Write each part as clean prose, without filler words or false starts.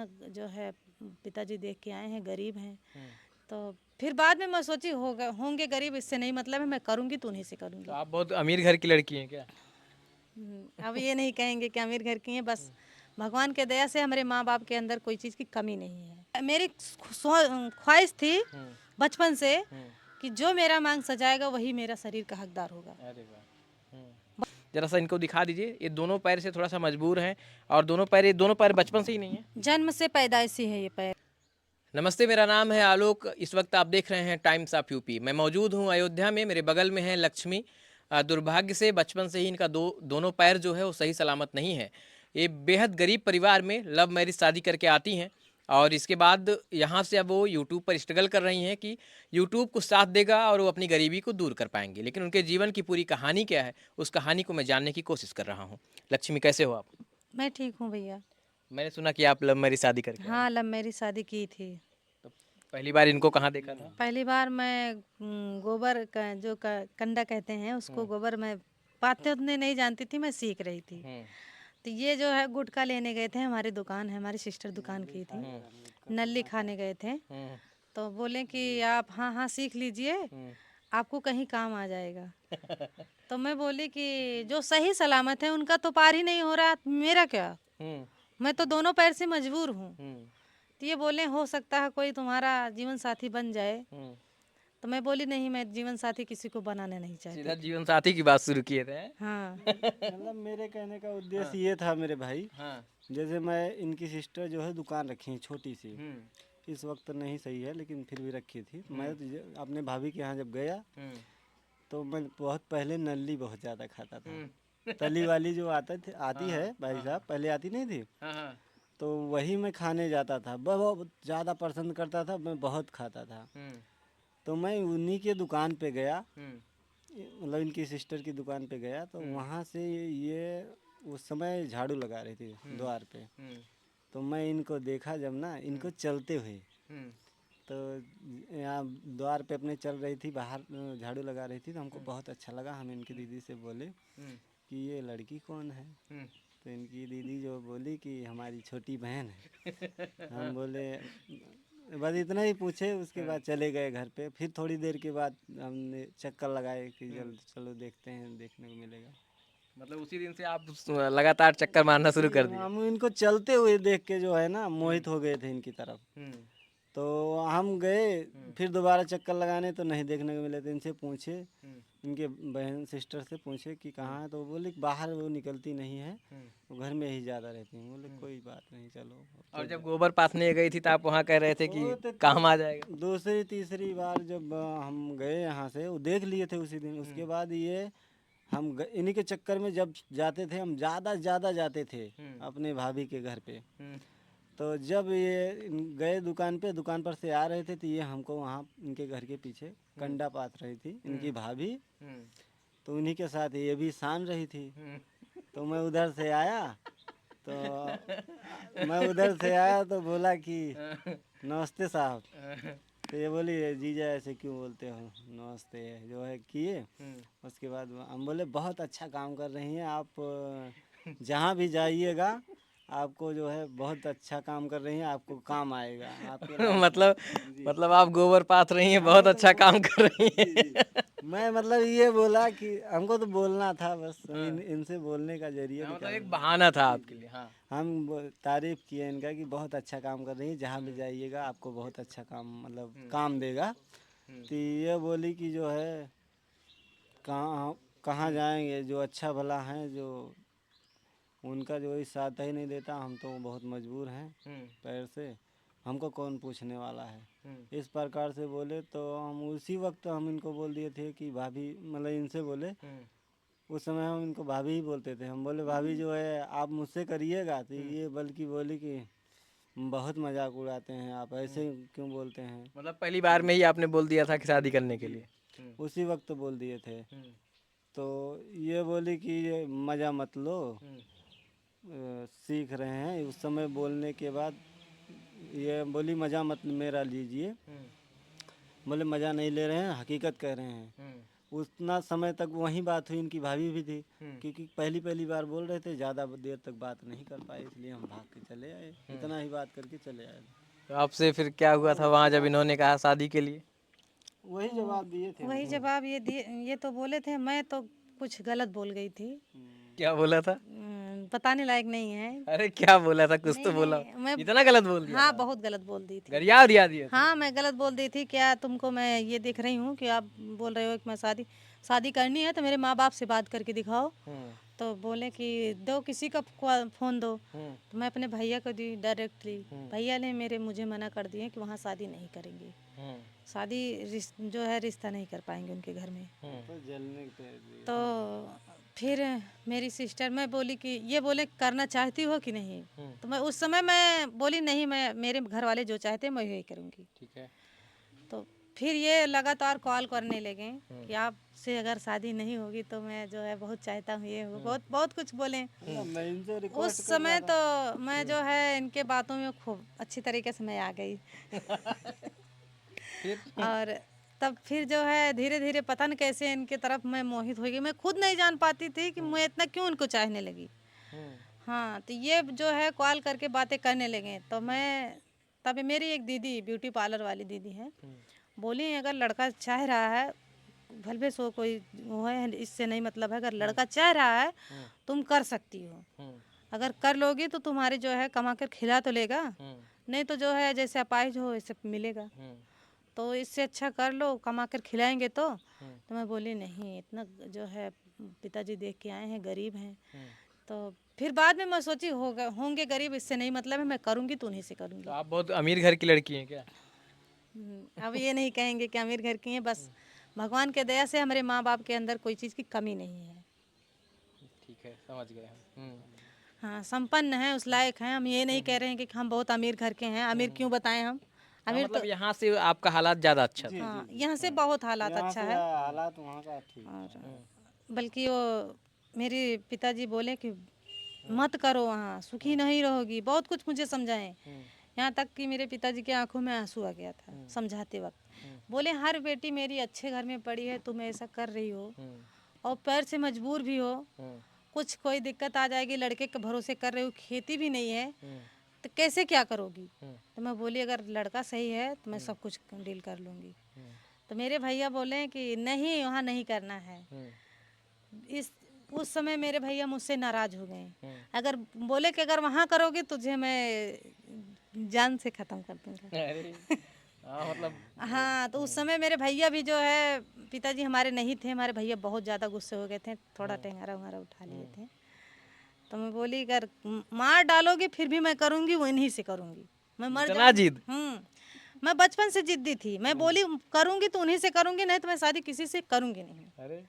अचानक जो है पिताजी देख के आए हैं, गरीब हैं। तो फिर बाद में मैं सोची होंगे गरीब, इससे नहीं मतलब है, मैं करूँगी तो उन्हीं से तो करूँगी। आप बहुत अमीर घर की लड़की हैं क्या? अब ये नहीं कहेंगे कि अमीर घर की हैं, बस भगवान के दया से हमारे माँ बाप के अंदर कोई चीज़ की कमी नहीं है। मेरी ख्वाहिश थी बचपन से कि जो मेरा मांग सजाएगा वही मेरा शरीर का हकदार होगा। अरे वाह! जरा सा इनको दिखा दीजिए, ये दोनों पैर से थोड़ा सा मजबूर हैं और ये दोनों पैर बचपन से ही नहीं है। जन्म से पैदाइशी है ये पैर। नमस्ते, मेरा नाम है आलोक। इस वक्त आप देख रहे हैं टाइम्स ऑफ यूपी। मैं मौजूद हूं अयोध्या में। मेरे बगल में है लक्ष्मी। दुर्भाग्य से बचपन से ही इनका दोनों पैर जो है वो सही सलामत नहीं है। ये बेहद गरीब परिवार में लव मैरिज शादी करके आती हैं और इसके बाद यहाँ से अब वो यूट्यूब पर स्ट्रगल कर रही हैं कि यूट्यूब को साथ देगा और वो अपनी गरीबी को दूर कर पाएंगे। लेकिन उनके जीवन की पूरी कहानी क्या है, उस कहानी को मैं जानने की कोशिश कर रहा हूँ। लक्ष्मी, कैसे हो आप? मैं ठीक हूँ भैया। मैंने सुना कि आप लव मैरिज शादी करके आए। हाँ, लव मैरिज शादी की थी। तो पहली बार इनको कहाँ देखा था? पहली बार मैं गोबर का जो कंडा कहते हैं उसको, गोबर में बातें उतने नहीं जानती थी, मैं सीख रही थी। तो ये जो है गुटखा लेने गए थे, हमारी दुकान है, हमारी सिस्टर दुकान की थी, नल्ली खाने गए थे। तो बोले कि आप हाँ हाँ सीख लीजिए, आपको कहीं काम आ जाएगा। तो मैं बोली कि जो सही सलामत है उनका तो पार ही नहीं हो रहा, मेरा क्या, मैं तो दोनों पैर से मजबूर हूँ। तो ये बोले हो सकता है कोई तुम्हारा जीवन साथी बन जाए। तो मैं बोली नहीं, मैं जीवन साथी किसी को बनाना नहीं चाहती। सीधा जीवन साथी की बात शुरू किए थे। हाँ। मतलब मेरे कहने का उद्देश्य ये था मेरे भाई, हाँ। जैसे मैं इनकी सिस्टर जो है दुकान रखी है छोटी सी, इस वक्त नहीं सही है लेकिन फिर भी रखी थी। मैं तो अपने भाभी के यहाँ जब गया तो मैं बहुत पहले नल्ली बहुत ज़्यादा खाता था। तली वाली जो आती है भाई साहब, पहले आती नहीं थी, तो वही मैं खाने जाता था, बहुत ज़्यादा पसंद करता था, मैं बहुत खाता था। तो मैं उन्हीं के दुकान पे गया, मतलब इनकी सिस्टर की दुकान पे गया, तो वहाँ से ये उस समय झाड़ू लगा रही थी द्वार पे। तो मैं इनको देखा जब ना, इनको चलते हुए, तो यहाँ द्वार पे अपने चल रही थी, बाहर झाड़ू लगा रही थी, तो हमको बहुत अच्छा लगा। हम इनकी दीदी से बोले कि ये लड़की कौन है? तो इनकी दीदी जो बोली कि हमारी छोटी बहन है। हम बोले बस इतना ही पूछे, उसके बाद चले गए घर पे। फिर थोड़ी देर के बाद हमने चक्कर लगाए कि चलो देखते हैं, देखने को मिलेगा। मतलब उसी दिन से आप लगातार चक्कर मारना शुरू कर दिए। हम इनको चलते हुए देख के जो है ना मोहित हो गए थे इनकी तरफ। तो हम गए फिर दोबारा चक्कर लगाने, तो नहीं देखने को मिले। तो इनसे पूछे, इनके बहन सिस्टर से पूछे कि कहाँ है, तो वो बोले बाहर वो निकलती नहीं है, वो घर में ही ज़्यादा रहती हैं। बोले कोई बात नहीं, चलो। और जब गोबर पाथने गई थी तो आप वहाँ कह रहे थे कि वो तो काम आ जाएगा। दूसरी तीसरी बार जब हम गए यहाँ से, वो देख लिए थे उसी दिन। उसके बाद ये हम इन्हीं के चक्कर में जब जाते थे, हम ज़्यादा जाते थे अपने भाभी के घर पे। तो जब ये गए दुकान पे, दुकान पर से आ रहे थे, तो ये हमको वहाँ इनके घर के पीछे कंडा पात रही थी इनकी भाभी। तो उन्हीं के साथ ये भी सान रही थी। तो मैं उधर से आया, तो बोला कि नमस्ते साहब। तो ये बोली जीजा ऐसे क्यों बोलते हो, नमस्ते जो है किए। उसके बाद हम बोले बहुत अच्छा काम कर रही हैं आप, जहाँ भी जाइएगा आपको जो है बहुत अच्छा काम कर रही हैं, आपको काम आएगा आपके मतलब आप गोबर पाथ रही हैं, बहुत अच्छा काम कर रही हैं। मैं मतलब ये बोला कि हमको तो बोलना था बस, इनसे बोलने का जरिया मतलब निकालना। एक बहाना था आपके लिए। हाँ। हम तारीफ किए इनका कि बहुत अच्छा काम कर रही है, जहाँ भी जाइएगा आपको बहुत अच्छा काम, मतलब काम देगा। तो ये बोली कि जो है कहाँ कहाँ जाएंगे, जो अच्छा भला है, जो उनका जो ही साथ ही नहीं देता, हम तो बहुत मजबूर हैं पैर से, हमको कौन पूछने वाला है। इस प्रकार से बोले। तो हम उसी वक्त हम इनको बोल दिए थे कि भाभी, मतलब इनसे बोले, उस समय हम इनको भाभी ही बोलते थे। हम बोले भाभी जो है आप मुझसे करिएगा, तो ये बल्कि बोली कि बहुत मजाक उड़ाते हैं आप, ऐसे क्यों बोलते हैं। मतलब पहली बार में ही आपने बोल दिया था कि शादी करने के लिए। उसी वक्त बोल दिए थे। तो ये बोली कि ये मज़ा मत लो, सीख रहे हैं। उस समय बोलने के बाद ये बोली मज़ा मत मेरा लीजिए। बोले मज़ा नहीं ले रहे हैं, हकीकत कह रहे हैं। उतना समय तक वही बात हुई, इनकी भाभी भी थी, क्योंकि पहली पहली बार बोल रहे थे, ज़्यादा देर तक बात नहीं कर पाए, इसलिए हम भाग के चले आए, इतना ही बात करके चले आए। तो आपसे फिर क्या हुआ था वहाँ जब इन्होंने कहा शादी के लिए? वही जवाब दिए थे वही जवाब ये दिए, ये तो बोले थे, मैं तो कुछ गलत बोल गई थी, क्या बोला था? बताने लायक नहीं है। अरे क्या बोला था, कुछ तो बोला। मैं इतना गलत बोल दिया? हाँ, बहुत गलत बोल दी थी। गरिया उरिया दिए थे? हाँ, मैं गलत बोल दी थी। क्या तुमको मैं ये देख रही हूँ कि आप बोल रहे हो कि मैं शादी करनी है तो मेरे माँ बाप से बात करके दिखाओ। तो बोले कि दो, किसी का फ़ोन दो। तो मैं अपने भैया को दी डायरेक्टली। भैया ने मुझे मना कर दिए कि वहाँ शादी नहीं करेंगे, शादी जो है रिश्ता नहीं कर पाएंगे उनके घर में। तो जलने पे तो फिर मेरी सिस्टर, मैं बोली कि ये बोले करना चाहती हो कि नहीं। तो मैं उस समय मैं बोली नहीं, मैं मेरे घर वाले जो चाहते हैं मैं यही करूँगी। ठीक है। तो फिर ये लगातार कॉल करने लगे कि आपसे अगर शादी नहीं होगी तो मैं जो है बहुत चाहता हूँ, ये बहुत बहुत कुछ बोले। मैं इनसे उस रिक्वेस्ट कर समय तो मैं जो है इनके बातों में खूब अच्छी तरीके से मैं आ गई। और तब फिर जो है धीरे धीरे पता न कैसे इनके तरफ मैं मोहित हो गई। मैं खुद नहीं जान पाती थी कि मैं इतना क्यों इनको चाहने लगी। हाँ, तो ये जो है कॉल करके बातें करने लगे। तो मैं तब मेरी एक दीदी, ब्यूटी पार्लर वाली दीदी है, बोली अगर लड़का चाह रहा है, भले सो कोई वो है, इससे नहीं मतलब है, अगर लड़का चाह रहा है तुम कर सकती हो। अगर कर लोगी तो तुम्हारी जो है कमा कर खिला तो लेगा, नहीं तो जो है जैसे अपाहिज हो वैसे मिलेगा। तो इससे अच्छा कर लो, कमा कर खिलाएंगे तो मैं बोली नहीं, इतना जो है पिताजी देख के आए हैं, गरीब हैं। तो फिर बाद में मैं सोची होंगे गरीब, इससे नहीं मतलब है, मैं करूँगी तो उन्हीं से करूँगी। तो आप बहुत अमीर घर की लड़की हैं क्या? अब ये नहीं कहेंगे कि अमीर घर की हैं, बस भगवान के दया से हमारे माँ बाप के अंदर कोई चीज़ की कमी नहीं है। ठीक है, समझ गए हम। हाँ, संपन्न हैं, उस लायक हैं। हम ये नहीं कह रहे हैं कि हम बहुत अमीर घर के हैं। अमीर क्यों बताएं हम? अमीर मतलब तो यहाँ से आपका हालात ज़्यादा अच्छा था। हाँ, यहाँ से बहुत हालात यहाँ अच्छा से है। हालात वहाँ का ठीक था। और बल्कि वो मेरे पिताजी बोले कि मत करो, वहाँ सुखी नहीं रहोगी। बहुत कुछ मुझे समझाएं, यहाँ तक कि मेरे पिताजी की आंखों में आंसू आ गया था समझाते वक्त। बोले हर बेटी मेरी अच्छे घर में पड़ी है, तुम ऐसा कर रही हो और पैर से मजबूर भी हो, कुछ कोई दिक्कत आ जाएगी, लड़के के भरोसे कर रहे हो, खेती भी नहीं है तो कैसे क्या करोगी। तो मैं बोली अगर लड़का सही है तो मैं सब कुछ डील कर लूँगी। तो मेरे भैया बोले कि नहीं, वहाँ नहीं करना है। उस समय मेरे भैया मुझसे नाराज हो गए। अगर बोले कि अगर वहाँ करोगे तुझे मैं जान से ख़त्म कर दूँगा। अरे हाँ, मतलब हाँ, तो उस समय मेरे भैया भी जो है, पिताजी हमारे नहीं थे, हमारे भैया बहुत ज़्यादा गुस्से हो गए थे, थोड़ा टेंगरा वंगरा उठा लिए थे। तो मैं बोली अगर मार डालोगे फिर भी मैं करूँगी, वो इन्हीं से करूँगी। मैं मर इतना जाऊँ। जिद? मैं बचपन से जिद्दी थी। मैं बोली करूँगी तो उन्हीं से करूँगी, नहीं तो मैं शादी किसी से करूँगी नहीं। अरे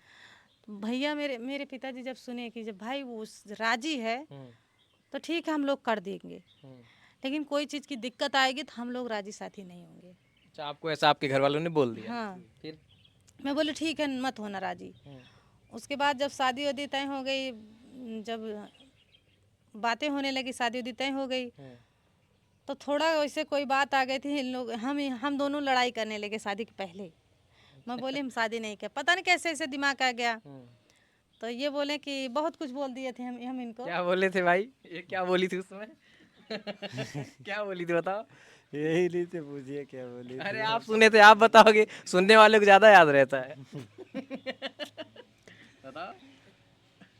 तो भैया मेरे पिताजी जब सुने कि जब भाई वो राजी है तो ठीक है, हम लोग कर देंगे, लेकिन कोई चीज़ की दिक्कत आएगी तो हम लोग राजी साथी नहीं होंगे। अच्छा, आपको ऐसा आपके घर वालों ने बोल दिया? हाँ, फिर? मैं बोली ठीक है, मत होना राजी। उसके बाद जब शादी वादी तय हो गई, जब बातें होने लगी, शादी वादी तय हो गई, तो थोड़ा वैसे कोई बात आ गई थी, इन लोग हम दोनों लड़ाई करने लगे शादी के पहले। मैं बोली हम शादी नहीं कर, पता नहीं कैसे ऐसे दिमाग आ गया। तो ये बोले कि बहुत कुछ बोल दिए थे हम इनको। क्या बोले थे भाई? ये क्या बोली थी उस समय? क्या बोली थी बताओ? यही नहीं से पूछिए क्या बोली अरे थी। आप सुने थे, आप बताओगे, सुनने वाले को ज्यादा याद रहता है। बताओ।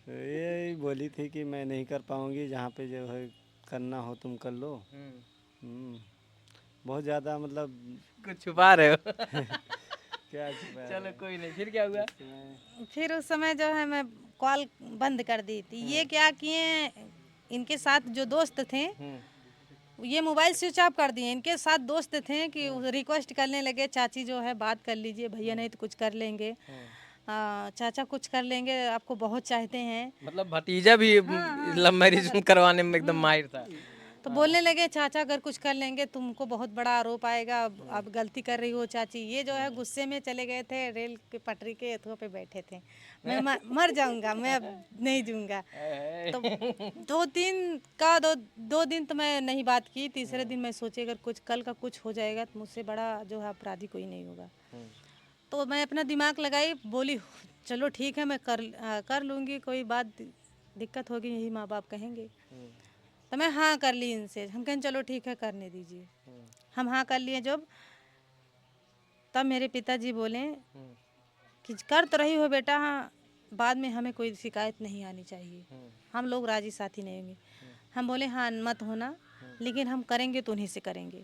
यही बोली थी कि मैं नहीं कर पाऊंगी, जहाँ पे जो है करना हो तुम कर लो। बहुत ज़्यादा मतलब कुछ छुपा रहे हो? क्या छुपाया चलो है। कोई नहीं, फिर क्या हुआ? फिर उस समय जो है मैं कॉल बंद कर दी थी। ये क्या किए, इनके साथ जो दोस्त थे ये मोबाइल स्विच ऑफ कर दिए। इनके साथ दोस्त थे कि रिक्वेस्ट करने लगे, चाची जो है बात कर लीजिए, भैया नहीं तो कुछ कर लेंगे, चाचा कुछ कर लेंगे, आपको बहुत चाहते हैं। मतलब भतीजा भी लव मैरिज करवाने में एकदम माहिर था। तो बोलने लगे चाचा अगर कुछ कर लेंगे तुमको बहुत बड़ा आरोप आएगा, अब गलती कर रही हो चाची। ये जो है गुस्से में चले गए थे, रेल के पटरी के एथुओं पे बैठे थे। मैं मर जाऊंगा, मैं अब नहीं दूंगा। तो दो दिन तो मैं नहीं बात की। तीसरे दिन मैं सोची अगर कुछ कल का कुछ हो जाएगा तो मुझसे बड़ा जो है अपराधी कोई नहीं होगा। तो मैं अपना दिमाग लगाई, बोली चलो ठीक है मैं कर लूँगी, कोई बात दिक्कत होगी यही माँ बाप कहेंगे। तो मैं हाँ कर ली इनसे, हम कहें चलो ठीक है करने दीजिए। हम हाँ कर लिए जब, तब मेरे पिताजी बोले कि कर तो रही हो बेटा, हाँ बाद में हमें कोई शिकायत नहीं आनी चाहिए, हम लोग राजी साथी नहीं होंगे। हम बोले हाँ मत होना, लेकिन हम करेंगे तो उन्हीं से करेंगे।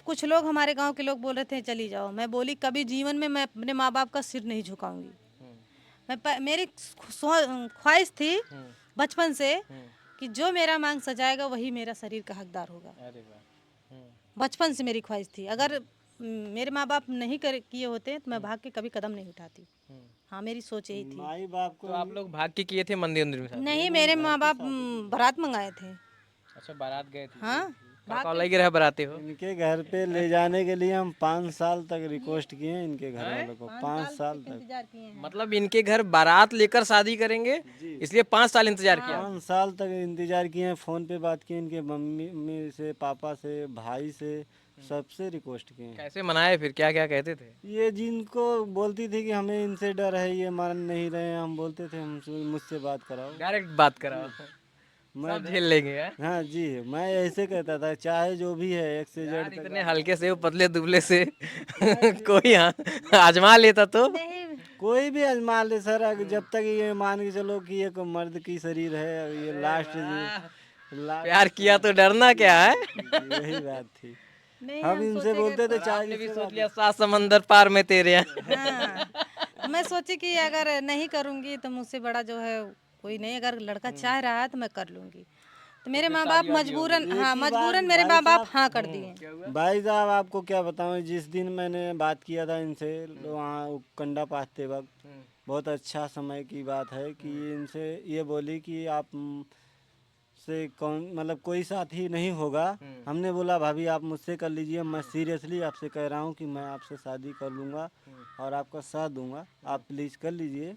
कुछ लोग हमारे गांव के लोग बोल रहे थे चली जाओ, मैं बोली कभी जीवन में मैं अपने माँ बाप का सिर नहीं झुकाऊंगी। मेरी ख्वाहिश थी बचपन से कि जो मेरा मांग सजाएगा वही मेरा शरीर का हकदार होगा। अरे वाह। बचपन से मेरी ख्वाहिश थी, अगर मेरे माँ बाप नहीं किए होते तो मैं भाग के कभी कदम नहीं उठाती। हाँ मेरी सोच यही थी। माई बाप तो को आप लोग भाग के किए थे मंदिर में शादी? नहीं, मेरे माँ बाप बारात मंगाए थे। अच्छा, बारात गए थे। हाँ कहाँ लगे रहे बराते हो? इनके घर पे ले जाने के लिए हम 5 साल तक रिक्वेस्ट किए हैं इनके घर वालों को, 5 साल तक। इंतजार किए हैं। मतलब इनके घर बारात लेकर शादी करेंगे, इसलिए 5 साल इंतजार किया। 5 साल तक इंतजार किए हैं, फ़ोन पे बात की इनके मम्मी से, पापा से, भाई से, सबसे रिक्वेस्ट किए हैं। कैसे मनाए फिर, क्या क्या कहते थे? ये जिनको बोलती थी कि हमें इनसे डर है, ये मान नहीं रहे हैं, हम बोलते थे हमसे मुझसे बात कराओ, डायरेक्ट बात कराओ, मैं सब झेल लेंगे। हैं? हाँ जी, मैं ऐसे कहता था चाहे जो भी है एक से यार जेड तक। इतने हल्के से, वो पतले दुबले से कोई आजमा लेता तो। नहीं कोई भी आजमा ले सर, अगर जब तक ये मान के चलो कि एक मर्द की शरीर है, ये लास्ट प्यार किया तो डरना क्या है? यही बात थी। नहीं, हम इनसे बोलते थे चाहे आपने भी जिससे सोच लिया 7 समंदर पार में तेरे यहाँ। हाँ, तो मैं सोची कि अगर नहीं करूँगी तो मुझसे बड़ा जो है कोई नहीं, अगर लड़का चाह रहा है तो मैं कर लूँगी। तो मेरे माँ बाप मजबूरन, हाँ मजबूरन मेरे माँ बाप हाँ कर दिए। भाई साहब आपको क्या बताऊं, जिस दिन मैंने बात किया था इनसे वहाँ कंडा पाते वक्त, बहुत अच्छा समय की बात है कि इनसे ये बोली कि आप से कौन मतलब कोई साथी नहीं होगा। हमने बोला भाभी आप मुझसे कर लीजिए, मैं सीरियसली आपसे कह रहा हूँ कि मैं आपसे शादी कर लूँगा और आपका साथ दूंगा, आप प्लीज़ कर लीजिए।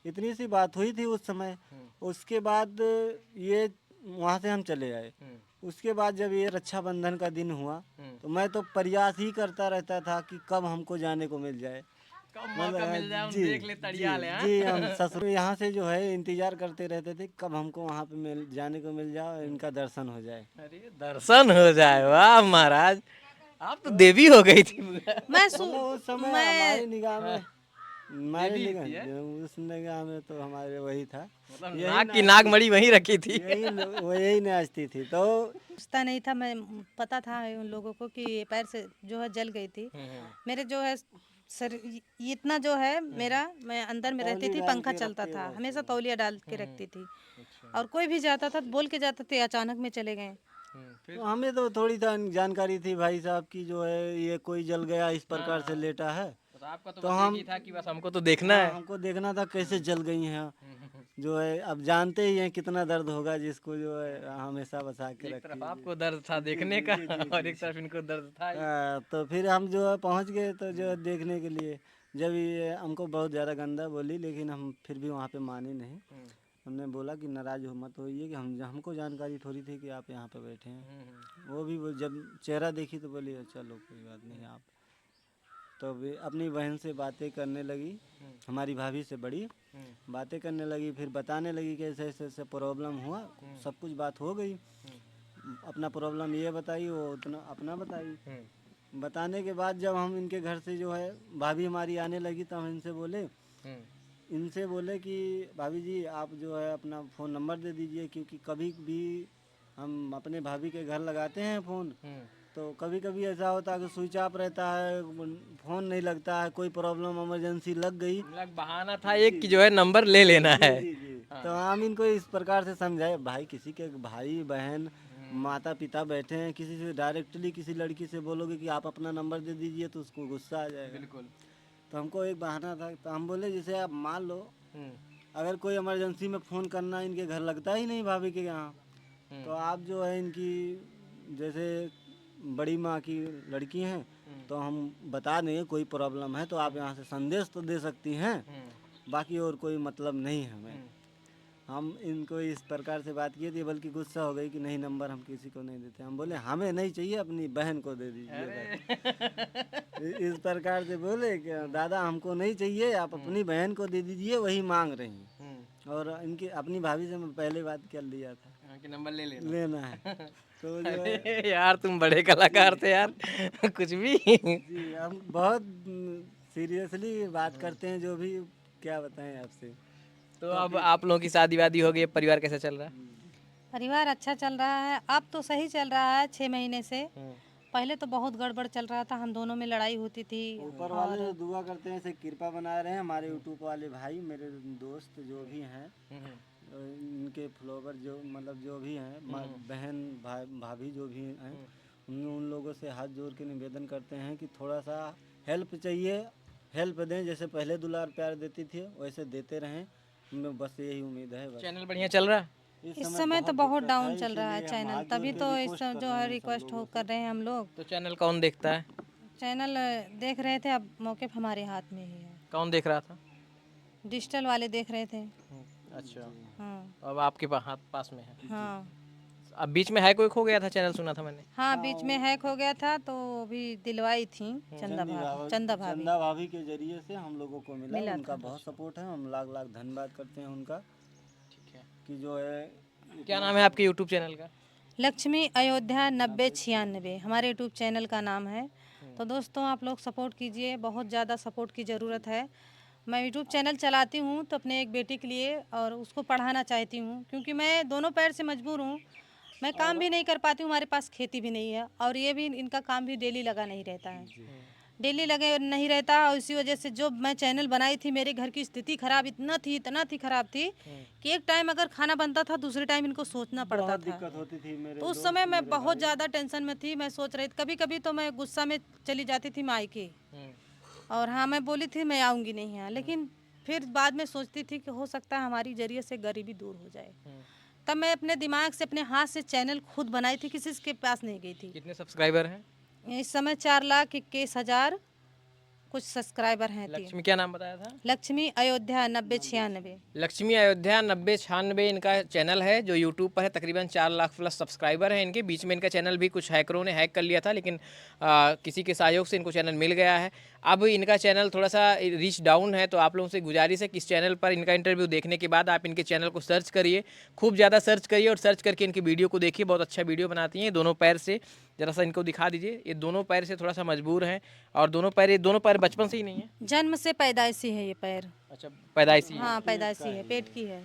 इतनी सी बात हुई थी उस समय। उसके बाद ये वहाँ से हम चले आए। उसके बाद जब ये रक्षाबंधन का दिन हुआ तो मैं तो प्रयास ही करता रहता था कि कब हमको जाने को मिल जाए, कब मौका मिल जाए हम देख ले, तड़िया ले। हाँ? जी हम ससुर यहाँ से जो है इंतजार करते रहते थे कब हमको वहाँ पे जाने को मिल जाए और इनका दर्शन हो जाए। अरे दर्शन हो जाए, वाह महाराज, आप तो देवी हो गई थी। मैं मतलब उस समय हमारी निगाह में, उस निगाह में तो हमारे वही था, मतलब नाग की नागमणि वहीं रखी थी। यही नाचती थी। तो पूछता नहीं था, मैं पता था उन लोगों को कि ये पैर से जो है जल गई थी। मेरे जो है सर इतना जो है मेरा, मैं अंदर में रहती थी, पंखा चलता था, हमेशा तौलिया डाल के रखती थी। और कोई भी जाता था तो बोल के जाते थे अचानक में चले गए। तो हमें तो थोड़ी जानकारी थी भाई साहब की जो है ये कोई जल गया इस प्रकार से लेटा है। तो आपका तो बस एक ही था कि बस हमको तो देखना है। हमको देखना था कैसे जल गई हैं जो है। अब जानते ही हैं कितना दर्द होगा जिसको जो है हमेशा बचा के एक रखी। तरफ आपको दर्द था देखने का और एक तरफ इनको दर्द था। तो फिर हम जो है पहुंच गए तो जो है देखने के लिए। जब ये हमको बहुत ज़्यादा गंदा बोली लेकिन हम फिर भी वहाँ पे माने नहीं। हमने बोला कि नाराज़ हो मत होइए कि हमको जानकारी थोड़ी थी कि आप यहाँ पे बैठे हैं। वो भी जब चेहरा देखी तो बोली चलो कोई बात नहीं आप। तो भी अपनी बहन से बातें करने लगी, हमारी भाभी से बड़ी बातें करने लगी, फिर बताने लगी कि ऐसे ऐसे ऐसे प्रॉब्लम हुआ। सब कुछ बात हो गई, अपना प्रॉब्लम ये बताई, वो उतना अपना बताई। बताने के बाद जब हम इनके घर से जो है भाभी हमारी आने लगी तो हम इनसे बोले कि भाभी जी आप जो है अपना फ़ोन नंबर दे दीजिए, क्योंकि कभी भी हम अपने भाभी के घर लगाते हैं फ़ोन तो कभी कभी ऐसा होता है कि स्विच ऑफ रहता है, फ़ोन नहीं लगता है, कोई प्रॉब्लम इमरजेंसी लग गई। बहाना था एक कि जो है नंबर ले लेना है। तो हम इनको इस प्रकार से समझाए, भाई किसी के भाई बहन माता पिता बैठे हैं, किसी से डायरेक्टली किसी लड़की से बोलोगे कि आप अपना नंबर दे दीजिए तो उसको गुस्सा आ जाएगा। बिल्कुल। तो हमको एक बहाना था, तो हम बोले जैसे आप मान लो अगर कोई इमरजेंसी में फ़ोन करना इनके घर लगता ही नहीं भाभी के यहाँ, तो आप जो है इनकी जैसे बड़ी माँ की लड़की हैं तो हम बता देंगे कोई प्रॉब्लम है तो आप यहाँ से संदेश तो दे सकती हैं, बाकी और कोई मतलब नहीं है हमें। हम इनको इस प्रकार से बात किए थे, बल्कि गुस्सा हो गई कि नहीं नंबर हम किसी को नहीं देते। हम बोले हमें नहीं चाहिए, अपनी बहन को दे दीजिए। इस प्रकार से बोले कि दादा हमको नहीं चाहिए, आप अपनी बहन को दे दीजिए, वही मांग रही हैं। और इनकी अपनी भाभी से मैं पहले बात कर लिया था कि नंबर ले लेना है। तो जो है अरे यार तुम बड़े कलाकार थे यार। कुछ भी। जी, हम बहुत सीरियसली बात करते हैं, जो भी क्या बताएं आपसे। तो अब आप लोगों की शादी वादी हो गई, परिवार कैसा चल रहा है? परिवार अच्छा चल रहा है, अब तो सही चल रहा है 6 महीने से। पहले तो बहुत गड़बड़ चल रहा था, हम दोनों में लड़ाई होती थी। ऊपर वाले जो दुआ करते हैं, ऐसे कृपा बना रहे हैं हमारे यूट्यूब वाले भाई, मेरे दोस्त जो भी हैं, इनके फ्लोवर जो मतलब जो भी हैं, बहन भाभी जो भी हैं, उन लोगों से हाथ जोड़ के निवेदन करते हैं कि थोड़ा सा हेल्प चाहिए, हेल्प दें। जैसे पहले दुलार प्यार देती थी वैसे देते रहें, हमें बस यही उम्मीद है। बस चैनल बढ़िया चल रहा है? इस समय तो बहुत दिक्कत है, डाउन चल रहा है इसीलिए हम चैनल, हाथ तभी जोड़ तो के इस रिक्वेस्ट कर जो रहे है हैं सब रिक्वेस्ट लोगों कर रहे हैं हम लोग। तो चैनल कौन देखता है? चैनल देख रहे थे, अब मौके पे हमारे हाथ में ही है। कौन देख रहा था? डिजिटल वाले देख रहे थे। अच्छा, हाँ अब आपके हाथ पास में है। हाँ अब बीच में हैक वैक हो गया था चैनल, सुना था मैंने। हाँ, बीच में हैक हो गया था तो भी दिलवाई थी चंदा भाभी। चंदा भाभी के जरिए से हम लोगों को मिला। मिला उनका था। बहुत सपोर्ट है, हम लाख लाख धन्यवाद करते हैं उनका, ठीक है। कि जो है क्या नाम है आपके यूट्यूब चैनल का? लक्ष्मी अयोध्या 9096 हमारे यूट्यूब चैनल का नाम है। तो दोस्तों आप लोग सपोर्ट कीजिए, बहुत ज़्यादा सपोर्ट की ज़रूरत है। मैं यूट्यूब चैनल चलाती हूँ तो अपने एक बेटी के लिए, और उसको पढ़ाना चाहती हूँ, क्योंकि मैं दोनों पैर से मजबूर हूँ। मैं काम भी नहीं कर पाती हूँ, हमारे पास खेती भी नहीं है, और ये भी इनका काम भी डेली लगा नहीं रहता है, डेली लगे नहीं रहता। और इसी वजह से जो मैं चैनल बनाई थी, मेरे घर की स्थिति खराब इतना थी खराब थी कि एक टाइम अगर खाना बनता था, दूसरे टाइम इनको सोचना पड़ता बहुत था। दिक्कत होती थी। मेरे तो उस समय मैं बहुत ज़्यादा टेंशन में थी। मैं सोच रही थी, कभी कभी तो मैं गुस्सा में चली जाती थी मायके, और हाँ मैं बोली थी मैं आऊँगी नहीं यहाँ, लेकिन फिर बाद में सोचती थी कि हो सकता है हमारी जरिए से गरीबी दूर हो जाए। तब मैं अपने दिमाग से, अपने हाथ से चैनल खुद बनाई थी, किसी के पास नहीं गई थी। कितने सब्सक्राइबर हैं? इस समय 4,21,000 कुछ सब्सक्राइबर हैं। लक्ष्मी क्या नाम बताया था? लक्ष्मी अयोध्या 9096। लक्ष्मी अयोध्या 9096 इनका चैनल है जो यूट्यूब पर है। तकरीबन 4 लाख प्लस सब्सक्राइबर हैं इनके। बीच में इनका चैनल भी कुछ हैकरों ने हैक कर लिया था, लेकिन किसी के सहयोग से इनको चैनल मिल गया है। अब इनका चैनल थोड़ा सा रीच डाउन है, तो आप लोगों से गुजारिश है कि इस चैनल पर इनका इंटरव्यू देखने के बाद आप इनके चैनल को सर्च करिए, खूब ज़्यादा सर्च करिए, और सर्च करके इनकी वीडियो को देखिए। बहुत अच्छा वीडियो बनाती हैं। दोनों पैर से, जरा सा इनको दिखा दीजिए, ये दोनों पैर से थोड़ा सा मजबूर हैं, और ये दोनों पैर बचपन से ही नहीं है? जन्म से पैदाइशी है ये पैर। अच्छा, पैदाइशी है। हाँ पैदाइशी है, पेट की है।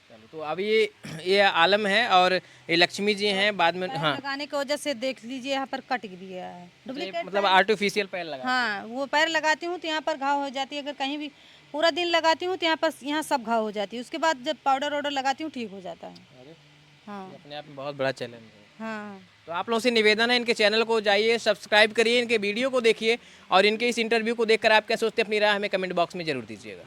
चलो, तो अब ये आलम है और ये लक्ष्मी जी हैं। बाद में पैर हाँ, लगाने की वजह से देख लीजिए यहाँ पर कट भी गया है, डुप्लीकेट। मतलब आर्टिफिशियल पैर लगा। हाँ, वो पैर लगाती हूँ तो यहाँ पर घाव हो जाती है। अगर कहीं भी पूरा दिन लगाती हूँ तो यहाँ सब घाव हो जाती है। उसके बाद जब पाउडर वाउडर लगाती हूँ ठीक हो जाता है। अरे, हाँ ये अपने आप में बहुत बड़ा चैलेंज है। हाँ। तो आप लोगों से निवेदन है, इनके चैनल को जाइए, सब्सक्राइब करिए, इनके वीडियो को देखिए, और इनके इस इंटरव्यू को देखकर आप क्या सोचते हैं अपनी राय हमें कमेंट बॉक्स में जरूर दीजिएगा।